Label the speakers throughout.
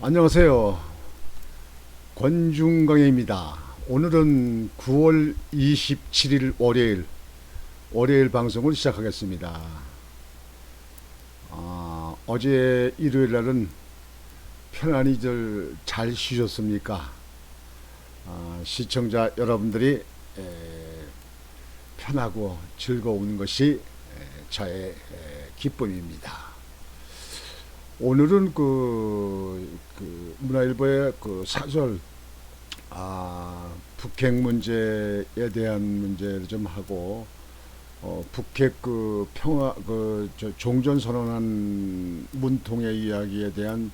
Speaker 1: 안녕하세요. 권중강입니다. 오늘은 9월 27일 월요일 방송을 시작하겠습니다. 어제 일요일 날은 편안히들 잘 쉬셨습니까? 시청자 여러분들이 편하고 즐거운 것이 저의 기쁨입니다. 오늘은 문화일보의 그 사설 북핵 문제에 대한 문제를 좀 하고 북핵 평화 종전 선언한 문통의 이야기에 대한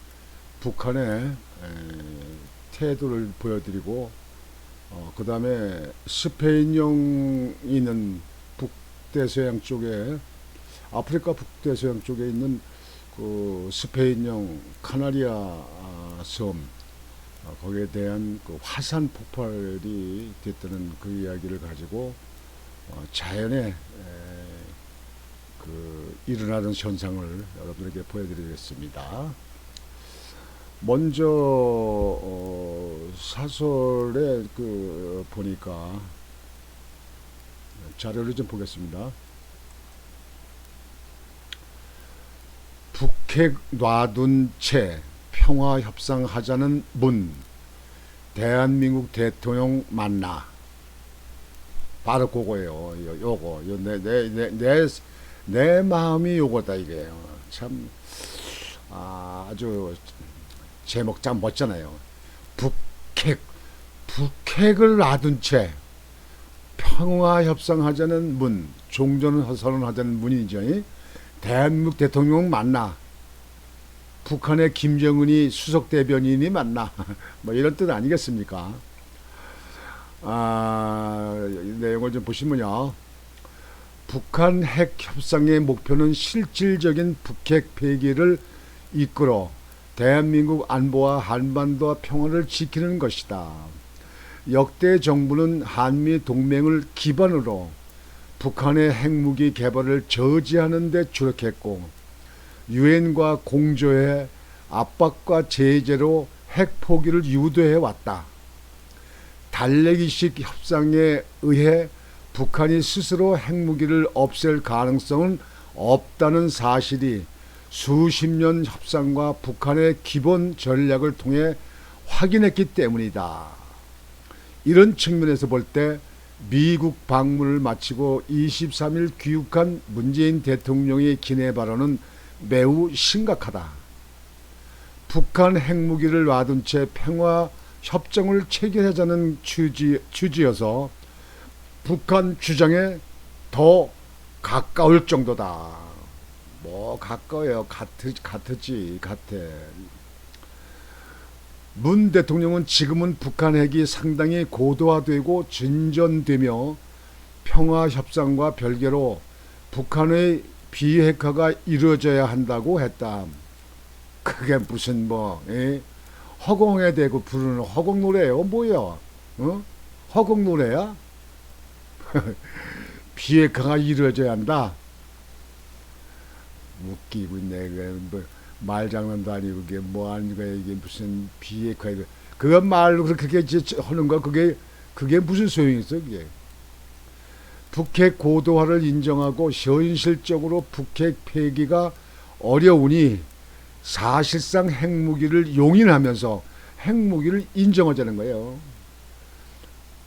Speaker 1: 북한의 태도를 보여드리고 그 다음에 스페인령 있는 북대서양 쪽에 아프리카 북대서양 쪽에 있는 그 스페인령 카나리아 섬 거기에 대한 그 화산 폭발이 됐다는 그 이야기를 가지고 자연에 그 일어나는 현상을 여러분에게 보여드리겠습니다. 먼저 사설에 그 보니까 자료를 좀 보겠습니다. 북핵 놔둔 채 평화 협상하자는 문 대한민국 대통령 만나. 바로 그거예요. 요거 내 마음이 요거다. 이게 참 아주 제목 참 멋잖아요. 북핵을 놔둔 채 평화 협상하자는 문, 종전 선언하자는 문이죠. 대한민국 대통령 만나. 북한의 김정은이 수석 대변인이 만나. 뭐 이런 뜻 아니겠습니까? 내용을 좀 보시면요. 북한 핵 협상의 목표는 실질적인 북핵 폐기를 이끌어 대한민국 안보와 한반도와 평화를 지키는 것이다. 역대 정부는 한미 동맹을 기반으로 북한의 핵무기 개발을 저지하는 데 주력했고 유엔과 공조해 압박과 제재로 핵 포기를 유도해 왔다. 달래기식 협상에 의해 북한이 스스로 핵무기를 없앨 가능성은 없다는 사실이 수십 년 협상과 북한의 기본 전략을 통해 확인했기 때문이다. 이런 측면에서 볼 때 미국 방문을 마치고 23일 귀국한 문재인 대통령의 기내 발언은 매우 심각하다. 북한 핵무기를 놔둔 채 평화 협정을 체결하자는 취지여서 북한 주장에 더 가까울 정도다. 뭐 가까워요. 같았지. 문 대통령은 지금은 북한 핵이 상당히 고도화되고 진전되며 평화 협상과 별개로 북한의 비핵화가 이루어져야 한다고 했다. 그게 무슨 허공에 대고 부르는 허공 노래예요? 뭐야? 허공 노래야? 비핵화가 이루어져야 한다. 웃기고 있네. 말장난도 아니고 그게 뭐 하는 거야? 이게 무슨 비핵화? 그거 말로 그렇게 하는 거 그게 무슨 소용이 있어? 그게 북핵 고도화를 인정하고 현실적으로 북핵 폐기가 어려우니 사실상 핵무기를 용인하면서 핵무기를 인정하자는 거예요.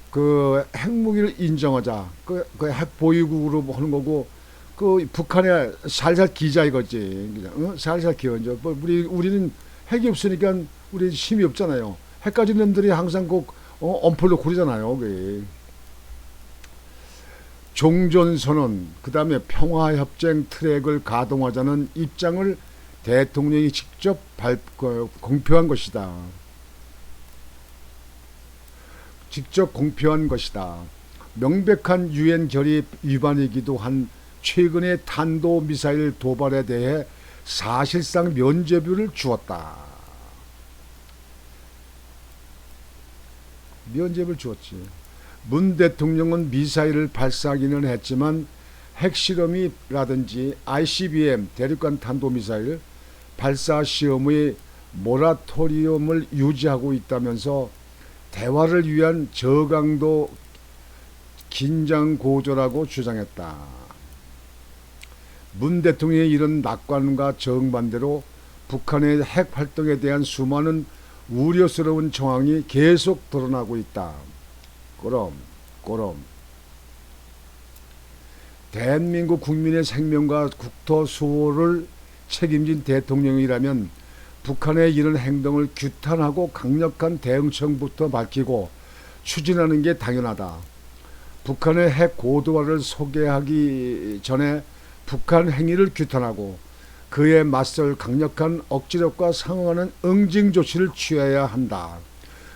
Speaker 1: 그 핵무기를 인정하자. 그 핵 보유국으로 하는 거고 그 북한에 살살 기자 이거지. 살살 기어져. 우리는 핵이 없으니까 우리 힘이 없잖아요. 핵 가진 놈들이 항상 꼭 엄폴로 고리잖아요. 그게. 종전선언, 그 다음에 평화협정 트랙을 가동하자는 입장을 대통령이 직접 공표한 것이다. 직접 공표한 것이다. 명백한 유엔 결의 위반이기도 한 최근의 탄도미사일 도발에 대해 사실상 면죄부를 주었다. 면죄부를 주었지. 문 대통령은 미사일을 발사하기는 했지만 핵실험이라든지 ICBM 대륙간 탄도미사일 발사 시험의 모라토리움을 유지하고 있다면서 대화를 위한 저강도 긴장 고조라고 주장했다. 문 대통령의 이런 낙관과 정반대로 북한의 핵 활동에 대한 수많은 우려스러운 정황이 계속 드러나고 있다. 그럼 대한민국 국민의 생명과 국토 수호를 책임진 대통령이라면 북한의 이런 행동을 규탄하고 강력한 대응책부터 밝히고 추진하는 게 당연하다. 북한의 핵 고도화를 소개하기 전에 북한 행위를 규탄하고 그에 맞설 강력한 억지력과 상응하는 응징 조치를 취해야 한다.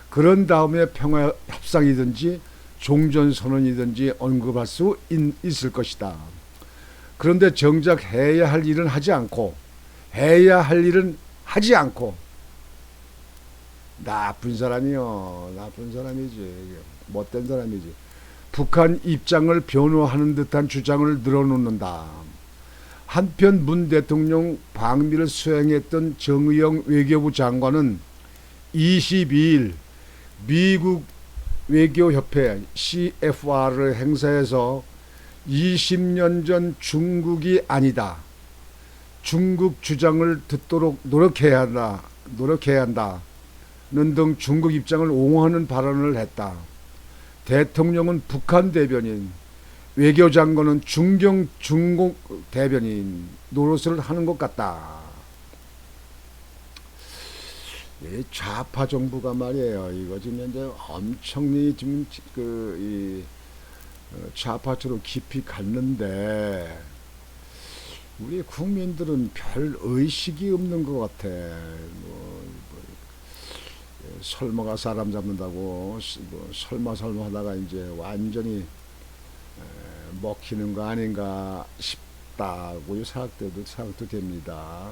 Speaker 1: 그런 다음에 평화 협상이든지 종전선언이든지 언급할 수 있을 것이다. 그런데 정작 해야 할 일은 하지 않고 나쁜 사람이요. 나쁜 사람이지. 못된 사람이지. 북한 입장을 변호하는 듯한 주장을 늘어놓는다. 한편 문 대통령 방미를 수행했던 정의용 외교부 장관은 22일 미국 외교협회 CFR 행사에서 20년 전 중국이 아니다. 중국 주장을 듣도록 노력해야 한다는 등 중국 입장을 옹호하는 발언을 했다. 대통령은 북한 대변인, 외교장관은 중국 대변인 노릇을 하는 것 같다. 이 좌파 정부가 말이에요. 이거 지금 이제 엄청나게 지금 좌파처럼 깊이 갔는데 우리 국민들은 별 의식이 없는 것 같아. 설마가 사람 잡는다고 설마 하다가 이제 완전히 먹히는 거 아닌가 싶다고 생각도 됩니다.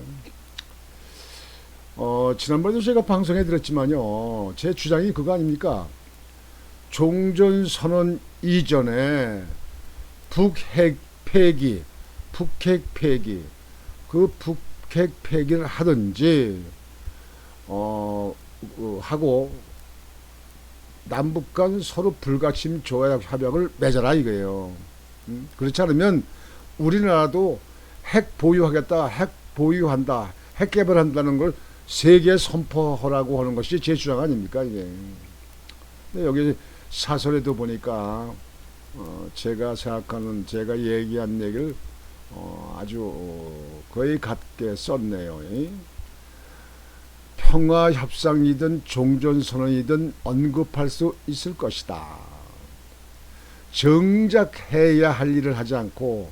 Speaker 1: 지난번에도 제가 방송에 드렸지만요, 제 주장이 그거 아닙니까? 종전선언 이전에 북핵 폐기, 그 북핵 폐기를 하든지 하고 남북 간 서로 불가침 조약 협약을 맺어라 이거예요. 그렇지 않으면 우리나라도 핵 보유하겠다, 핵 보유한다, 핵 개발한다는 걸 세계에 선포하라고 하는 것이 제 주장 아닙니까 이게. 근데 여기 사설에도 보니까 제가 생각하는, 제가 얘기한 얘기를 아주 거의 같게 썼네요. 평화협상이든 종전선언이든 언급할 수 있을 것이다. 정작 해야 할 일을 하지 않고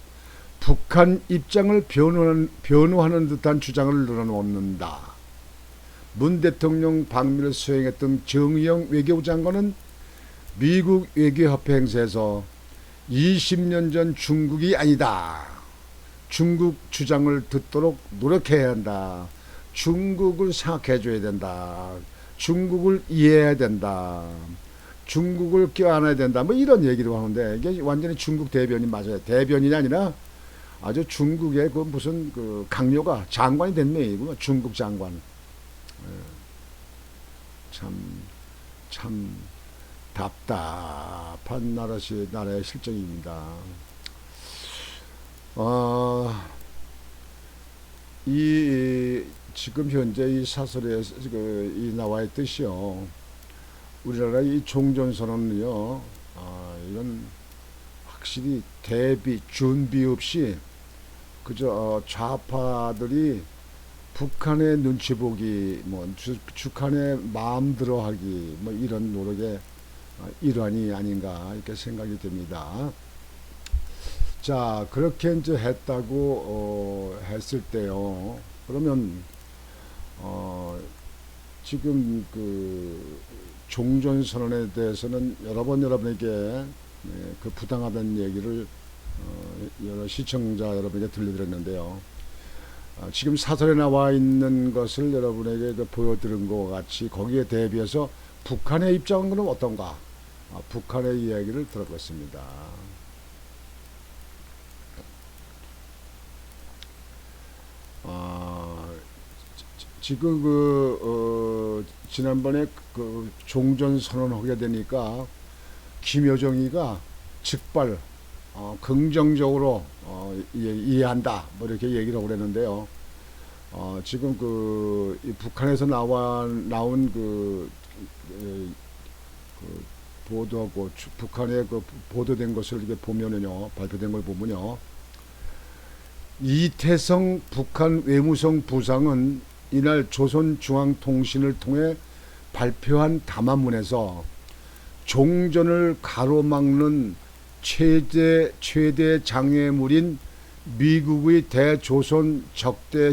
Speaker 1: 북한 입장을 변호하는 듯한 주장을 늘어놓는다. 문 대통령 방미를 수행했던 정의용 외교부 장관은 미국 외교협회 행사에서 20년 전 중국이 아니다. 중국 주장을 듣도록 노력해야 한다. 중국을 생각해줘야 된다. 중국을 이해해야 된다. 중국을 껴안아야 된다. 뭐 이런 얘기를 하는데 이게 완전히 중국 대변인 맞아요. 대변인이 아니라 아주 중국의 그 무슨 그 강요가 장관이 된 메이고 중국 장관. 참 답답한 나라의 실정입니다. 지금 현재 이 사설에 이 나와 있듯이요. 우리나라 이 종전선언은요, 이건 확실히 준비 없이 그저 좌파들이 북한의 눈치 보기, 북한의 마음 들어하기, 이런 노력의 일환이 아닌가 이렇게 생각이 됩니다. 자, 그렇게 이제 했다고 했을 때요. 그러면 지금 그 종전선언에 대해서는 여러 번 여러분에게 그 부당하다는 얘기를 여러 시청자 여러분에게 들려드렸는데요. 지금 사설에 나와 있는 것을 여러분에게 보여드린 것과 같이 거기에 대비해서 북한의 입장은 어떤가? 북한의 이야기를 들어보겠습니다. 지금 지난번에 그 종전 선언하게 되니까 김여정이가 즉발 긍정적으로 이해한다 뭐 이렇게 얘기를 하고 그랬는데요. 지금 이 북한에서 나온 그 보도하고 북한에 그 보도된 것을 이렇게 보면은요, 발표된 걸 보면요, 이태성 북한 외무성 부상은 이날 조선중앙통신을 통해 발표한 담화문에서 종전을 가로막는 최대 장애물인 미국의 대조선 적대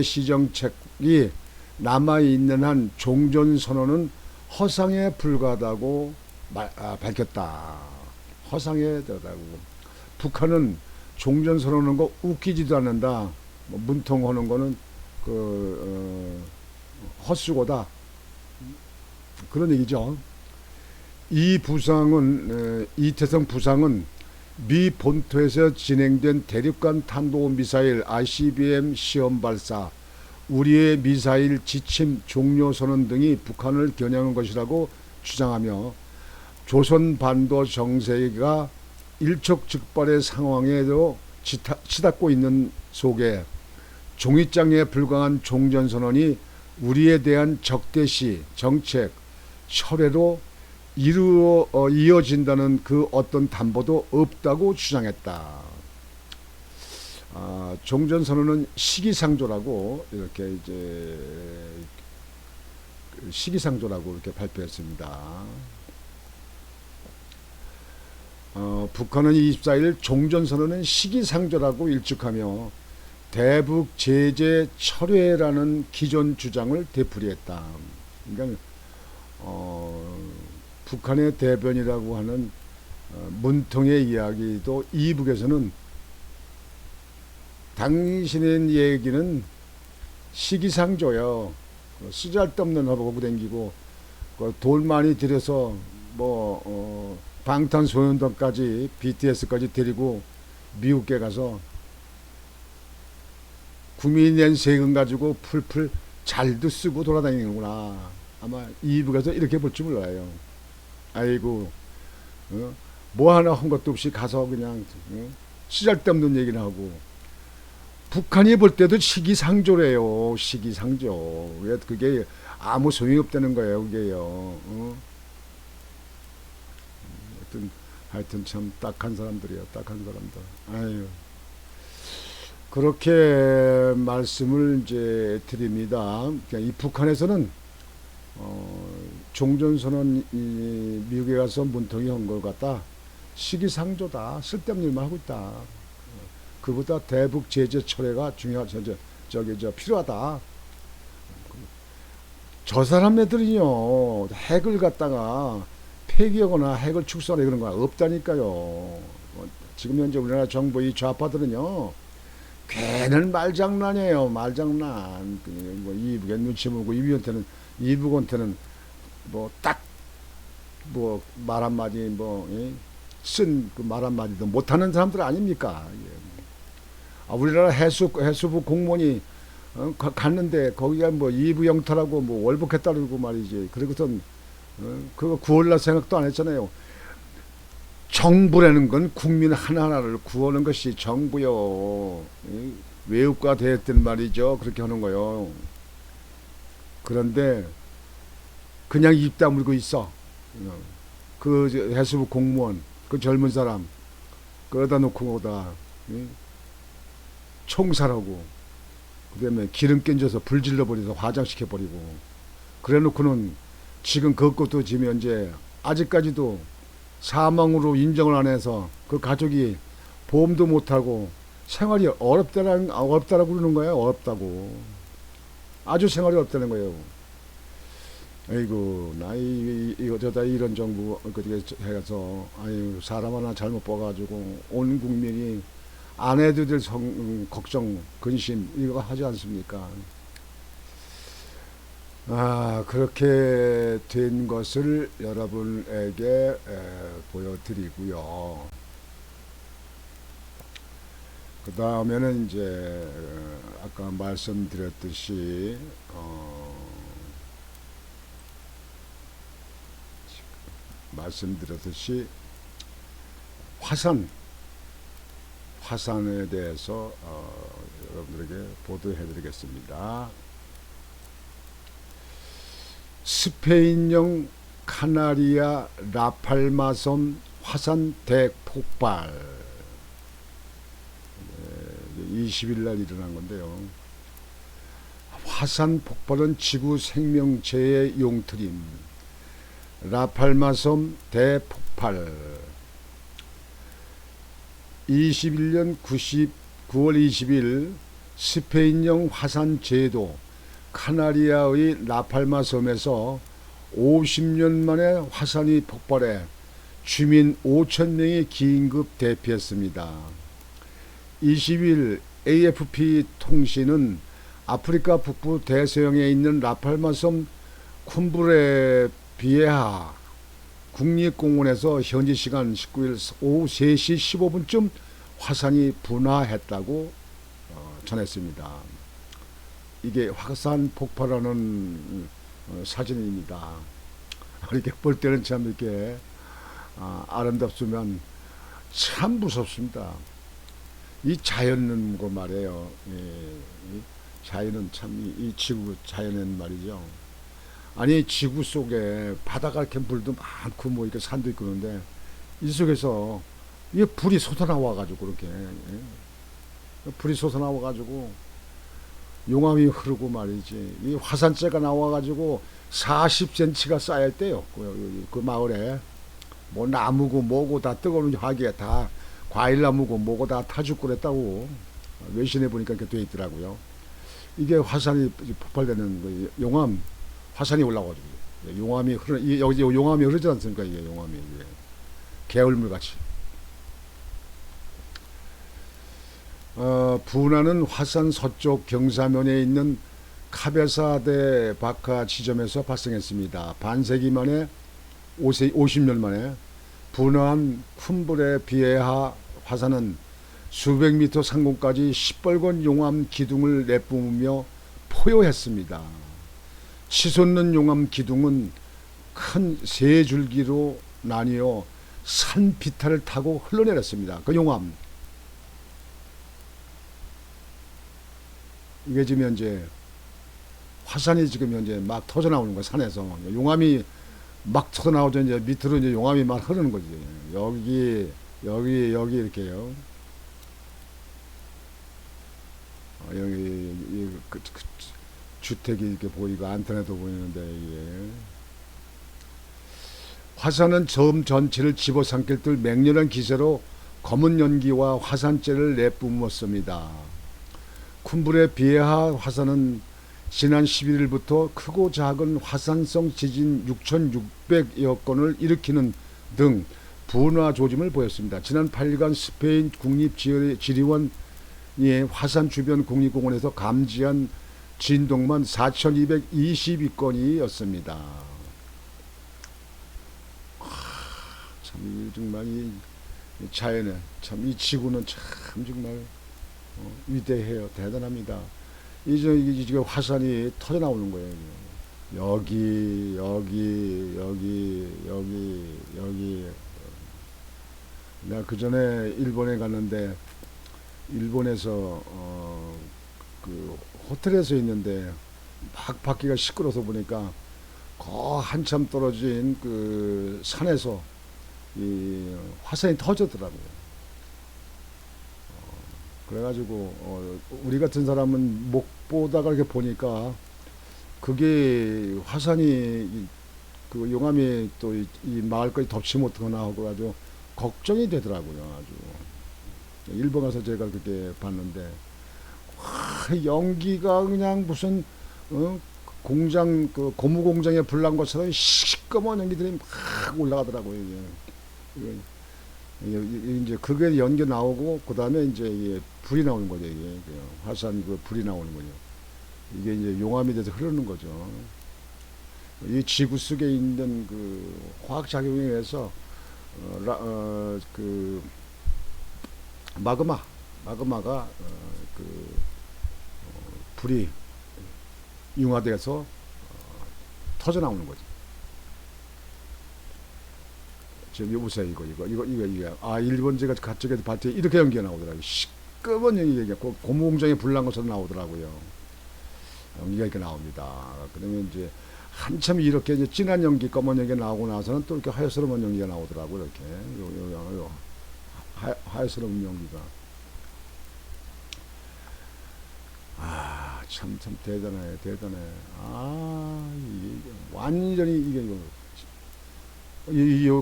Speaker 1: 시정책이 남아있는 한 종전선언은 허상에 불과하다고 밝혔다. 허상에 들어가고 북한은 종전선언하는 거 웃기지도 않는다. 뭐 문통하는 거는 헛수고다. 그런 얘기죠. 이태성 부상은 미 본토에서 진행된 대륙간 탄도미사일 ICBM 시험 발사, 우리의 미사일 지침 종료 선언 등이 북한을 겨냥한 것이라고 주장하며 조선반도 정세가 일촉즉발의 상황에도 치닫고 있는 속에 종이장에 불과한 종전선언이 우리에 대한 적대시 정책 철회로 이어진다는 그 어떤 담보도 없다고 주장했다. 종전선언은 시기상조라고 이렇게 시기상조라고 이렇게 발표했습니다. 북한은 24일 종전선언은 시기상조라고 일축하며 대북 제재 철회라는 기존 주장을 되풀이했다. 그러니까 북한의 대변이라고 하는 문통의 이야기도 이북에서는 당신의 얘기는 시기상조요. 쓰잘데없는 허보고 댕기고 돈 많이 들여서 방탄소년단까지 BTS까지 데리고 미국에 가서 국민이 낸 세금 가지고 풀풀 잘도 쓰고 돌아다니는구나. 아마 이북에서 이렇게 볼 줄 몰라요. 아이고 뭐 하나 한 것도 없이 가서 그냥 쓰잘데없는 얘기를 하고 북한이 볼 때도 시기상조래요. 시기상조. 왜 그게 아무 소용이 없다는 거예요. 그게요. 하여튼 참 딱한 사람들이에요. 딱한 사람들. 아유. 그렇게 말씀을 이제 드립니다. 이 북한에서는 종전선언 미국에 가서 문통이 한 것 같다. 시기상조다. 쓸데없는 일만 하고 있다. 그보다 대북 제재 철회가 필요하다. 저 사람들은요, 핵을 갖다가 폐기하거나 핵을 축소하거나 그런 거 없다니까요. 지금 현재 우리나라 정부 이 좌파들은요, 괜한 말장난이에요. 말장난. 이북에 눈치 보고 이북한테는 말 한마디 쓴 그 말 한마디도 못하는 사람들 아닙니까? 우리나라 해수부 공무원이 갔는데 거기가 이부 영토라고 월북했다 그러고 말이지. 그러고선 그거 구원할 생각도 안 했잖아요. 정부라는 건 국민 하나하나를 구하는 것이 정부요. 외국가 됐든 말이죠. 그렇게 하는 거요. 그런데 그냥 입 다물고 있어. 그 해수부 공무원, 그 젊은 사람, 그러다 놓고 총살하고, 그 다음에 기름 껴줘서 불 질러버려서 화장시켜버리고, 그래 놓고는 지금 그것도 지금 현재 아직까지도 사망으로 인정을 안 해서 그 가족이 보험도 못하고 생활이 어렵다라고 그러는 거예요. 어렵다고. 아주 생활이 어렵다는 거예요. 아이고, 저다 이런 정부, 그렇게 해서, 사람 하나 잘못 봐가지고, 온 국민이 안 해도 될 걱정, 근심, 이거 하지 않습니까? 그렇게 된 것을 여러분에게 보여드리고요. 그 다음에는 이제 아까 말씀드렸듯이 화산에 대해서 여러분들에게 보도해드리겠습니다. 스페인령 카나리아 라팔마섬 화산 대폭발 20일 날 일어난 건데요. 화산 폭발은 지구 생명체의 용틀임. 라팔마섬 대폭발 21년 9월 20일 스페인령 화산 제도 카나리아의 라팔마섬에서 50년 만에 화산이 폭발해 주민 5,000명이 긴급 대피했습니다. 20일 AFP 통신은 아프리카 북부 대서양에 있는 라팔마섬 쿰브레 비에하 국립공원에서 현지 시간 19일 오후 3시 15분쯤 화산이 분화했다고 전했습니다. 이게 화산 폭발하는 사진입니다. 이렇게 볼 때는 참 이렇게 아름답지만 참 무섭습니다. 이 자연은 그 말이에요. 이 자연은 참 이 지구 자연은 말이죠. 아니 지구 속에 바다가 이렇게 물도 많고 뭐 이렇게 산도 있고 그런데 이 속에서 이게 불이 솟아나와 가지고 그렇게 불이 솟아나와 가지고 용암이 흐르고 말이지. 이 화산재가 나와 가지고 40cm가 쌓일 때요. 그 마을에 뭐 나무고 뭐고 다 뜨거운 화기에 다 과일나무고 뭐고 다 타 죽고 그랬다고 외신에 보니까 이렇게 돼 있더라고요. 이게 화산이 폭발되는 거예요. 용암 화산이 올라와가지고 용암이 여기 용암이 흐르지 않습니까? 이게 용암이 개울물 같이. 분화는 화산 서쪽 경사면에 있는 카베사 데 바카 지점에서 발생했습니다. 반세기 만에 50년 만에 분화한 쿰브레 비에하 화산은 수백 미터 상공까지 시뻘건 용암 기둥을 내뿜으며 포효했습니다. 치솟는 용암 기둥은 큰 세 줄기로 나뉘어 산 비탈을 타고 흘러내렸습니다. 그 용암. 이게 지금 현재 화산이 지금 현재 막 터져 나오는 거예요. 산에서 용암이 막 터져 나오죠. 이제 밑으로 이제 용암이 막 흐르는 거지. 여기 이렇게요. 여기 주택이 이렇게 보이고 안테나도 보이는데 이게 화산은 점 전체를 집어삼킬 듯 맹렬한 기세로 검은 연기와 화산재를 내뿜었습니다. 쿰브레 비에하 화산은 지난 11일부터 크고 작은 화산성 지진 6,600여 건을 일으키는 등 분화 조짐을 보였습니다. 지난 8일간 스페인 국립지리원이 화산 주변 국립공원에서 감지한 진동만 4,222건이었습니다. 참 정말 이 자연에 참 이 지구는 참 정말 위대해요. 대단합니다. 이제 화산이 터져 나오는 거예요. 여기. 내가 그 전에 일본에 갔는데 일본에서 그 호텔에서 있는데 막 밖이가 시끄러워서 보니까 그 한참 떨어진 그 산에서 이 화산이 터졌더라고요. 그래가지고 우리 같은 사람은 못 보다가 이렇게 보니까 그게 화산이 그 용암이 또 이 마을까지 덮치 못하거나 하고 아주 걱정이 되더라고요. 아주 일본 가서 제가 그렇게 봤는데 연기가 그냥 무슨 공장 그 고무 공장에 불난 것처럼 시꺼먼 연기들이 막 올라가더라고요. 이게 이제 그게 연기 나오고 그 다음에 이제 이게 불이 나오는 거죠. 이게 화산 그 불이 나오는 거죠. 이게 이제 용암이 돼서 흐르는 거죠. 이 지구 속에 있는 그 화학 작용에 의해서 그 마그마가 불이 융화돼서 터져 나오는 거지. 지금 이거 보세요. 이거. 아, 일본 제가 가쪽에 밭에 이렇게 연기가 나오더라고요. 시꺼먼 연기가 고무공장에 불난 것처럼 나오더라고요. 연기가 이렇게 나옵니다. 그러면 이제 한참 이렇게 이제 진한 연기, 검은 연기가 나오고 나서는 또 이렇게 하얗스러운 연기가 나오더라고요. 이렇게. 하얗스러운 연기가. 아, 참 대단해. 아, 이게 완전히 이거.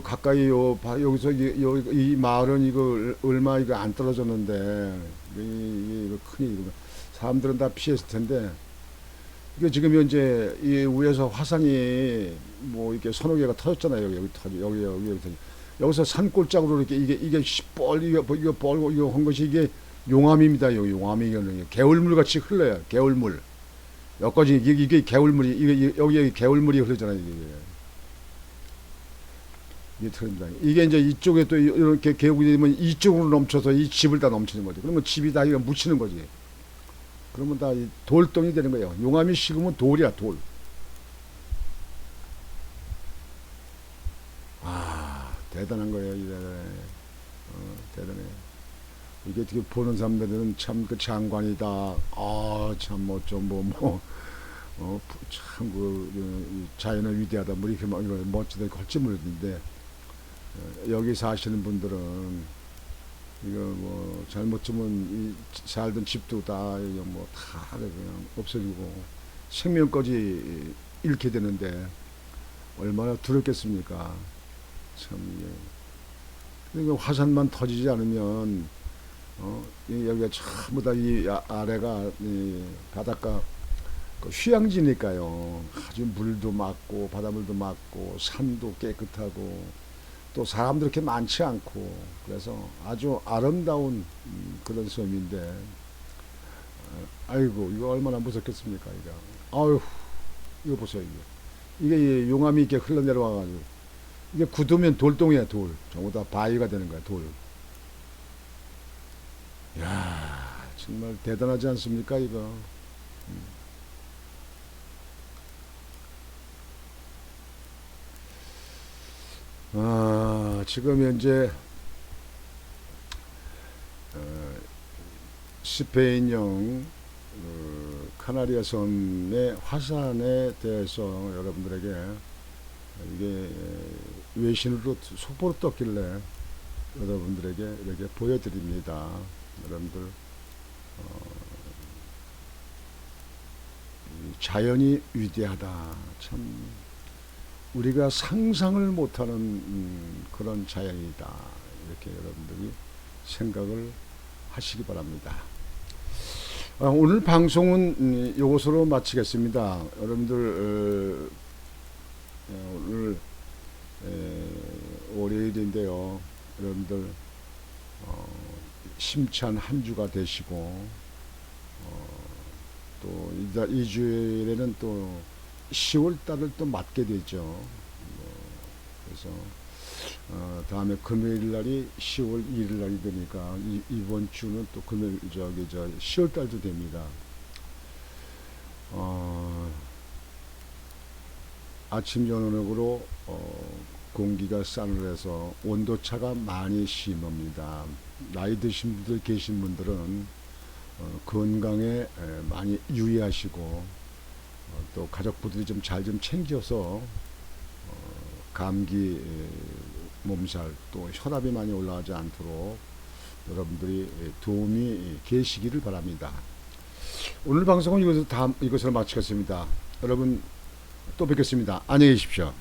Speaker 1: 가까이 여기서 이 마을은 이거 얼마 이거 안 떨어졌는데 이거 큰일 이거 사람들은 다 피했을 텐데 이게 지금 현재 이 위에서 화산이 뭐 이렇게 서너 개가 터졌잖아요. 여기 여기서 산골짜기로 이렇게 이게 이거 뻘고 이거 한 것이 이게 용암입니다. 용암이 이거는 개울물 같이 흘러요. 개울물. 여기까지 이게 개울물이 여기 개울물이 흐르잖아요. 이게 틀립니다. 이게 이제 이쪽에 또 이렇게 계곡이 되면 이쪽으로 넘쳐서 이 집을 다 넘치는 거죠. 그러면 집이 다 이거 묻히는 거지. 그러면 다 돌덩이 되는 거예요. 용암이 식으면 돌이야, 돌. 아, 대단한 거예요. 대단해. 이게 어떻게 보는 사람들은 참 그 장관이다. 아, 참 참 자연의 위대하다. 뭐 이렇게 막 멋지다. 걸지 모르는데 여기 사시는 분들은 이거 뭐 잘못하면 살던 집도 다 이거 뭐 다 그냥 없어지고 생명까지 잃게 되는데 얼마나 두렵겠습니까? 참 이게 그러니까 화산만 터지지 않으면 여기가 전부 다 이 아래가 이 바닷가 그 휴양지니까요. 아주 물도 맑고 바닷물도 맑고 산도 깨끗하고 또 사람도 이렇게 많지 않고 그래서 아주 아름다운 그런 섬인데 아이고 이거 얼마나 무섭겠습니까 이거. 아유 이거 보세요 이게 용암이 이렇게 흘러내려와가지고 이게 굳으면 돌덩이야 돌. 전부 다 바위가 되는 거야 돌. 야 정말 대단하지 않습니까 이거. 아, 지금 현재 스페인형 카나리아 섬의 화산에 대해서 여러분들에게 이게 외신으로 속보로 떴길래 여러분들에게 이렇게 보여드립니다. 여러분들 자연이 위대하다. 참 우리가 상상을 못하는 그런 자연이다. 이렇게 여러분들이 생각을 하시기 바랍니다. 오늘 방송은 이것으로 마치겠습니다. 여러분들 오늘 월요일인데요. 여러분들 심찬 한 주가 되시고 또 이 주일에는 또 10월 달을 또 맞게 되죠. 그래서 다음에 금요일 날이 10월 1일 날이 되니까 이번 주는 또 금요일 10월 달도 됩니다. 아침 저녁으로 공기가 싸늘해서 온도차가 많이 심합니다. 나이 드신 분들 계신 분들은 건강에 많이 유의하시고 또 가족분들이 좀 잘 좀 챙겨서 감기 몸살 또 혈압이 많이 올라가지 않도록 여러분들이 도움이 계시기를 바랍니다. 오늘 방송은 이것으로 마치겠습니다. 여러분 또 뵙겠습니다. 안녕히 계십시오.